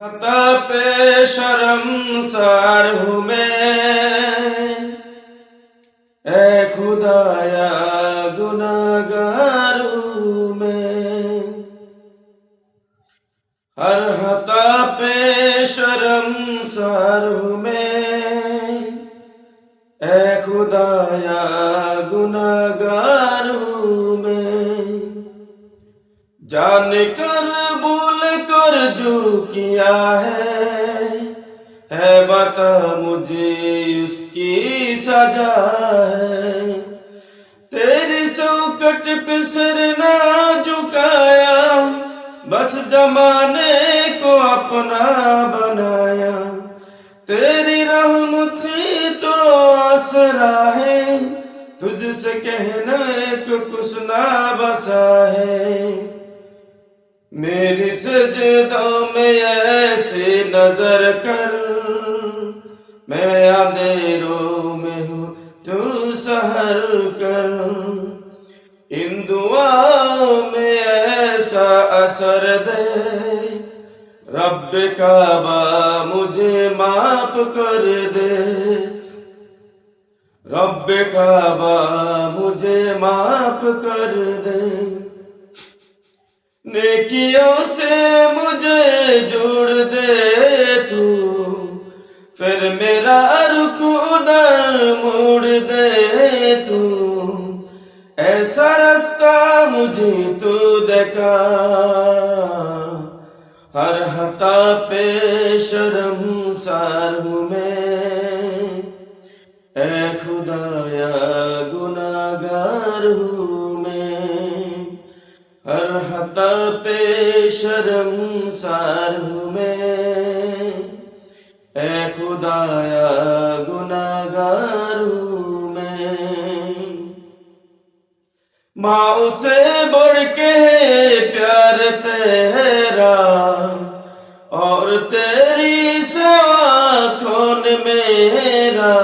खता पे शर्मसार हूँ मैं, ऐ खुदाया गुनाहगार हूँ मैं। हर खता पे शर्मसार हूँ मैं, ऐ खुदाया गुनाहगार हूँ मैं। जान कर भूल कर जो किया है बता मुझे उसकी सजा है। तेरी चौखट पे सर ना झुकाया, बस जमाने को अपना बनाया। तेरी रहमत तो आसरा है, तुझसे कहने को कुछ ना बसा है। मेरी सजदों में ऐसे नजर कर, मैं अंधेरों में हूँ तू सहर कर। इन दुआओं में ऐसा असर दे, रब काबा मुझे माफ कर दे। रब काबा मुझे माफ कर दे। नेकियों से मुझे जोड़ दे तू, फिर मेरा रुख उधर मोड़ दे तू। ऐसा रास्ता मुझे तू दिखा, हर खता पे शर्मसार हूँ मैं, ऐ खुदाया गुनाहगार हूँ मैं। हर खता पे शर्मसार हूँ मैं, ऐ खुदाया गुनाहगार हूँ मैं। माँ से बढ़ के प्यार तेरा, और तेरी सेवा कौन मेरा।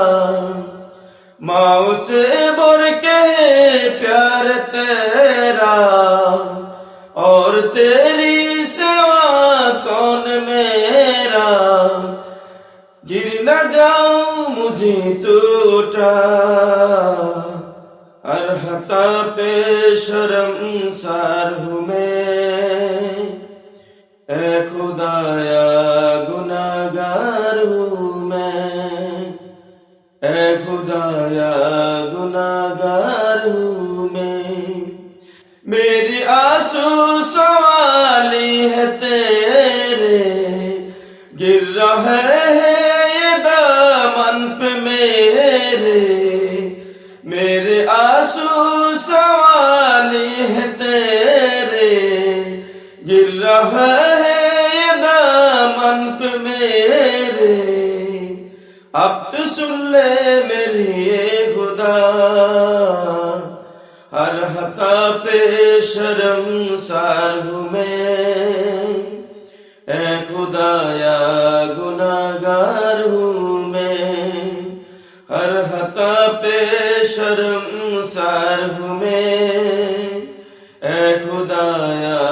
माँ से बढ़ के प्यार तेरा, और तेरी सेवा कौन मेरा। गिर न जाऊं मुझे तू उठा, हर खता पे शर्मसार हूँ मैं, ऐ खुदाया गुनाहगार हूँ मैं, ऐ खुदाया गुनाहगार हूँ मैं। मेरी आंसू सवाली है तेरे, गिर रहा है ये दामन पे मेरे। मेरे आंसू सवाली है तेरे, गिर रहा है ये दामन पे मेरे। अब तो सुन ले मेरी ये खुदा, हर खता पे शर्मसार हूँ मैं, ऐ खुदाया गुनाहगार हूँ मैं। हर खता पे शर्मसार हूँ मैं, ऐ खुदाया